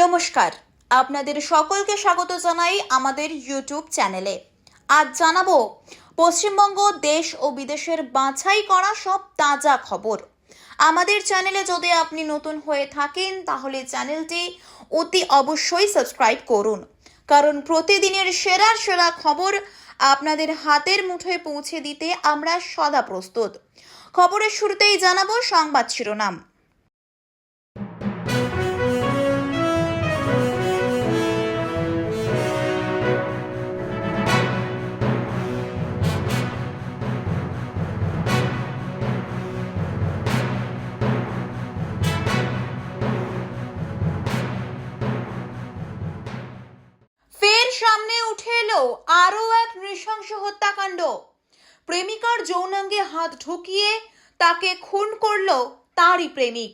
নমস্কার, আপনাদের সকলকে স্বাগত জানাই আমাদের ইউটিউব চ্যানেলে। আজ জানাবো পশ্চিমবঙ্গ দেশ ও বিদেশের বাছাই করা সব তাজা খবর। আমাদের চ্যানেলে যদি আপনি নতুন হয়ে থাকেন তাহলে চ্যানেলটি অতি অবশ্যই সাবস্ক্রাইব করুন, কারণ প্রতিদিনের সেরা খবর আপনাদের হাতের মুঠোয় পৌঁছে দিতে আমরা সদা প্রস্তুত। খবরের শুরুতেই জানাবো সংবাদ শিরোনাম। ফের সামনে উঠে এলো আরও এক নৃশংস হত্যাকাণ্ড। প্রেমিকার যৌনাঙ্গে হাত ঢুকিয়ে তাকে খুন করল তারই প্রেমিক।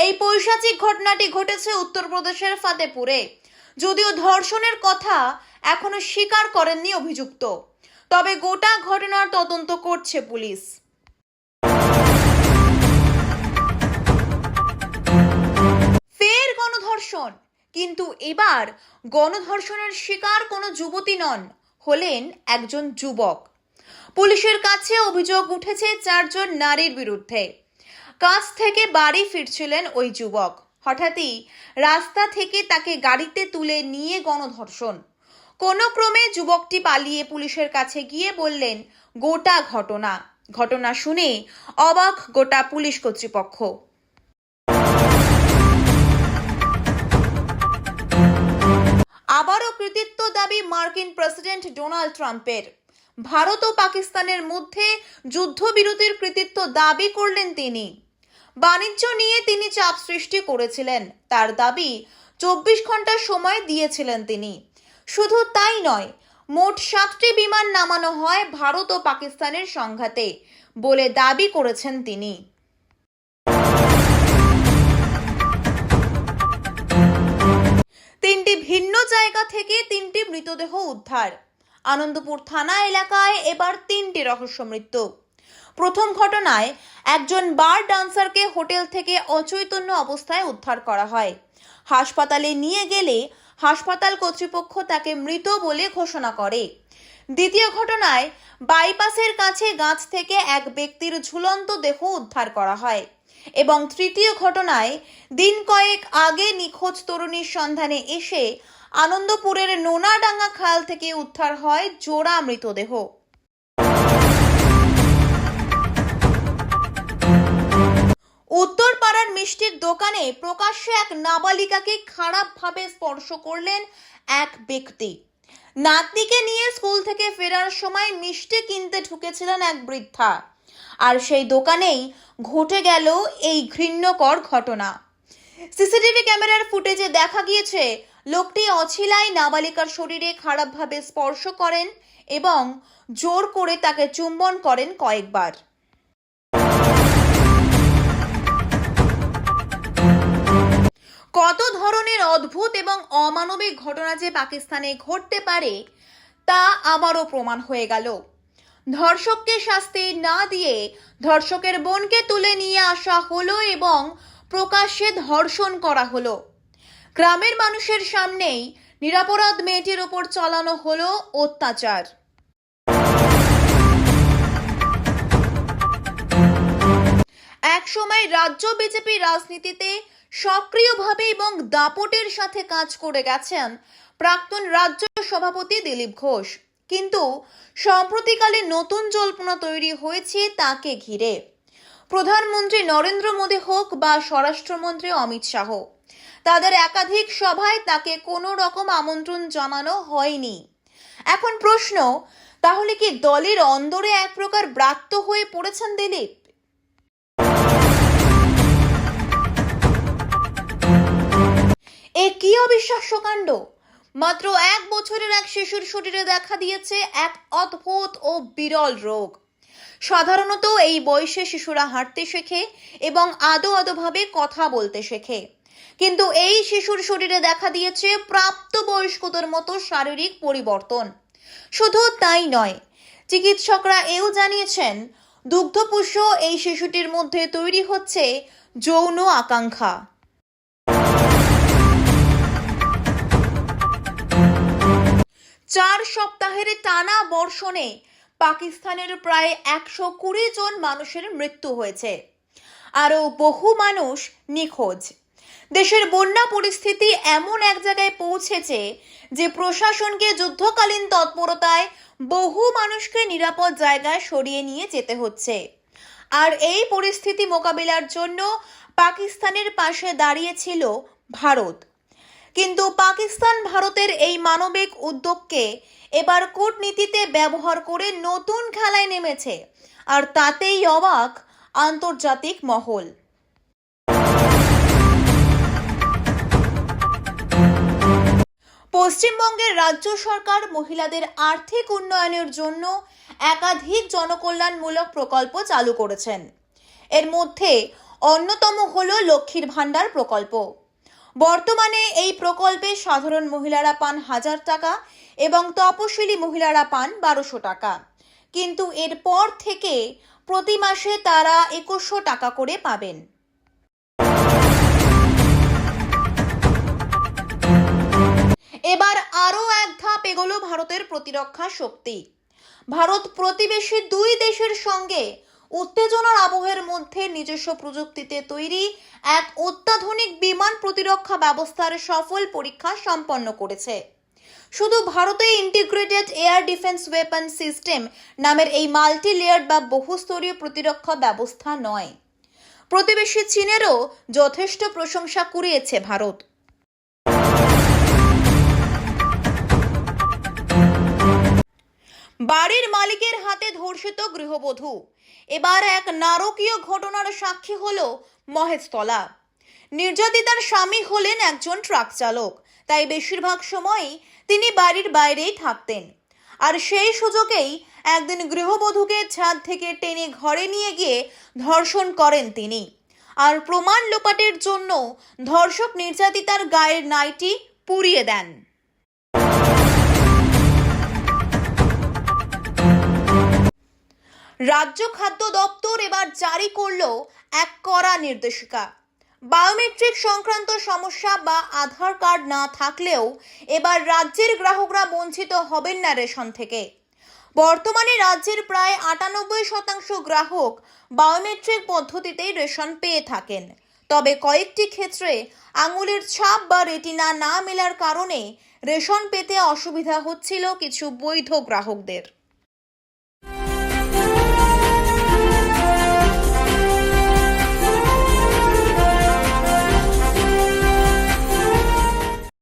এই পৈশাচিক ঘটনাটি ঘটেছে উত্তরপ্রদেশের ফাতেপুরে। যদিও ধর্ষণের কথা এখনো স্বীকার করেননি অভিযুক্ত, তবে গোটা ঘটনার তদন্ত করছে পুলিশ। ফের গণধর্ষণ, কিন্তু এবার গণধর্ষণের শিকার কোনো যুবতী নন, হলেন একজন যুবক। পুলিশের কাছে অভিযোগ উঠেছে 4 জন নারীর বিরুদ্ধে। কাজ থেকে বাড়ি ফিরছিলেন ওই যুবক, হঠাৎই রাস্তা থেকে তাকে গাড়িতে তুলে নিয়ে গণধর্ষণ। কোনো ক্রমে যুবকটি পালিয়ে পুলিশের কাছে গিয়ে বললেন গোটা ঘটনা শুনে অবাক গোটা পুলিশ কর্তৃপক্ষ। আবারও কৃতিত্ব দাবি মার্কিন প্রেসিডেন্ট ডোনাল্ড ট্রাম্পের। ভারত ও পাকিস্তানের মধ্যে যুদ্ধবিরতির কৃতিত্ব দাবি করলেন তিনি। বাণিজ্য নিয়ে তিনি চাপ সৃষ্টি করেছিলেন, তার দাবি 24 ঘন্টা সময় দিয়েছিলেন তিনি। শুধু তাই নয়, মোট 7টি বিমান নামানো হয় ভারত ও পাকিস্তানের সংঘাতে বলে দাবি করেছেন তিনি। তিনটি ভিন্ন জায়গা থেকে 3টি মৃতদেহ উদ্ধার। আনন্দপুর থানা এলাকায় এবার 3টি রহস্য মৃত্যু। প্রথম ঘটনায় একজন বার ডান্সারকে হোটেল থেকে অচৈতন্য অবস্থায় উদ্ধার করা হয়। হাসপাতালে নিয়ে গেলে হাসপাতাল কর্তৃপক্ষ তাকে মৃত বলে ঘোষণা করে। দ্বিতীয় ঘটনায় বাইপাসের কাছে গাছ থেকে এক ব্যক্তির ঝুলন্ত দেহ উদ্ধার করা হয় এবং তৃতীয় ঘটনায় দিন কয়েক আগে নিখোঁজ তরুণীর সন্ধানে এসে আনন্দপুরের নোনাডাঙ্গা খাল থেকে উদ্ধার হয় জোড়া মৃতদেহ। উত্তরপাড়ার মিষ্টির দোকানে প্রকাশ্যে এক নাবালিকাকে খারাপভাবে স্পর্শ করলেন এক ব্যক্তি। নাতনিকে নিয়ে স্কুল থেকে ফেরার সময় মিষ্টি কিনতে ঢুকেছিলেন এক বৃদ্ধা, আর সেই দোকানেই ঘটে গেল এই ঘৃণ্যকর ঘটনা। সিসিটিভি ক্যামেরার ফুটেজে দেখা গিয়েছে লোকটি অছিলায় নাবালিকার শরীরে খারাপভাবে স্পর্শ করেন এবং জোর করে তাকে চুম্বন করেন কয়েকবার। কত ধরনের অদ্ভুত এবং অমানবিক ঘটনা যে পাকিস্তানে ঘটতে পারে তা আবারও প্রমাণ হয়ে গেল। ধর্ষককে শাস্তি না দিয়ে ধর্ষকের বোনকে তুলে নিয়ে আসা হলো এবং প্রকাশ্যে ধর্ষণ করা হলো। গ্রামের মানুষের সামনেই নিরপরাধ মেয়েটির ওপর চালানো হলো অত্যাচার। একসময় রাজ্য বিজেপি রাজনীতিতে সক্রিয়ভাবে এবং দাপটের সাথে কাজ করে গেছেন প্রাক্তন রাজ্য সভাপতি দিলীপ ঘোষ, কিন্তু সম্প্রতিকালে নতুন জল্পনা তৈরি হয়েছে তাকে ঘিরে। প্রধানমন্ত্রী নরেন্দ্র মোদী হোক বা স্বরাষ্ট্রমন্ত্রী অমিত শাহ, তাদের একাধিক সভায় তাকে কোনো রকম আমন্ত্রণ জানানো হয়নি। এখন প্রশ্ন, তাহলে কি দলের অন্দরে এক প্রকার ব্রাত্য হয়ে পড়েছেন দিলীপ? এ কি অবিশ্বাস্য কাণ্ড! মাত্র 1 বছরের এক শিশুর শরীরে দেখা দিয়েছে এক অদ্ভুত ও বিরল রোগ। সাধারণত এই বয়সে শিশুরা হাঁটতে শেখে এবং আদোভাবে কথা বলতে শেখে, কিন্তু এই শিশুর শরীরে দেখা দিয়েছে প্রাপ্তবয়স্কদের মতো শারীরিক পরিবর্তন। শুধু তাই নয়, চিকিৎসকরা এও জানিয়েছেন দুগ্ধপোষ্য এই শিশুটির মধ্যে তৈরি হচ্ছে যৌন আকাঙ্ক্ষা। 4 সপ্তাহের টানা বর্ষণে পাকিস্তানের প্রায় 120 জন মানুষের মৃত্যু হয়েছে, আরও বহু মানুষ নিখোঁজ। দেশের বন্যা পরিস্থিতি এমন এক জায়গায় পৌঁছেছে যে প্রশাসনকে যুদ্ধকালীন তৎপরতায় বহু মানুষকে নিরাপদ জায়গায় সরিয়ে নিয়ে যেতে হচ্ছে। আর এই পরিস্থিতি মোকাবিলার জন্য পাকিস্তানের পাশে দাঁড়িয়েছিল ভারত। কিন্তু পাকিস্তান ভারতের এই মানবিক উদ্যোগকে এবার কূটনীতিতে ব্যবহার করে নতুন খেলায় নেমেছে, আর তাতেই অবাক আন্তর্জাতিক মহল। পশ্চিমবঙ্গের রাজ্য সরকার মহিলাদের আর্থিক উন্নয়নের জন্য একাধিক জনকল্যাণমূলক প্রকল্প চালু করেছেন। এর মধ্যে অন্যতম হলো লক্ষ্মীর ভাণ্ডার প্রকল্প। বর্তমানে এই প্রকল্পে সাধারণ মহিলারা পান 1000 টাকা এবং তপশিলি মহিলারা পান 1200 টাকা, কিন্তু এরপর থেকে প্রতি মাসে তারা 2100 টাকা করে পাবেন। এবার আরও এক ধাপ এগোলো ভারতের প্রতিরক্ষা শক্তি। ভারত প্রতিবেশী 2 দেশের সঙ্গে উত্তেজনার আবহের মধ্যে নিজস্ব প্রযুক্তিতে তৈরি এক অত্যাধুনিক বিমান প্রতিরক্ষা ব্যবস্থার সফল পরীক্ষা সম্পন্ন করেছে। শুধু ভারতে integrated air defence weapon system নামের এই মাল্টি লেয়ার্ড বা বহুস্তরীয় প্রতিরক্ষা ব্যবস্থা নয়, প্রতিবেশী চীনেরও যথেষ্ট প্রশংসা কুড়িয়েছে ভারত। বাড়ির মালিকের হাতে ধর্ষিত গৃহবধূ। এবার এক নারকীয় ঘটনার সাক্ষী হলো মহেশতলা। নির্যাতিতার স্বামী হলেন একজন ট্রাক চালক, তাই বেশিরভাগ সময়ই তিনি বাড়ির বাইরেই থাকতেন। আর সেই সুযোগেই একদিন গৃহবধূকে ছাদ থেকে টেনে ঘরে নিয়ে গিয়ে ধর্ষণ করেন তিনি। আর প্রমাণ লোপাটের জন্য ধর্ষক নির্যাতিতার গায়ের নাইটি পুড়িয়ে দেন। রাজ্য খাদ্য দপ্তর এবার জারি করলো এক কড়া নির্দেশিকা। বায়োমেট্রিক সংক্রান্ত সমস্যা বা আধার কার্ড না থাকলেও এবার রাজ্যের গ্রাহকরা বঞ্চিত হবেন না রেশন থেকে। বর্তমানে রাজ্যের প্রায় 98% গ্রাহক বায়োমেট্রিক পদ্ধতিতেই রেশন পেয়ে থাকেন। তবে কয়েকটি ক্ষেত্রে আঙুলের ছাপ বা রেটিনা না মেলার কারণে রেশন পেতে অসুবিধা হচ্ছিল কিছু বৈধ গ্রাহকদের।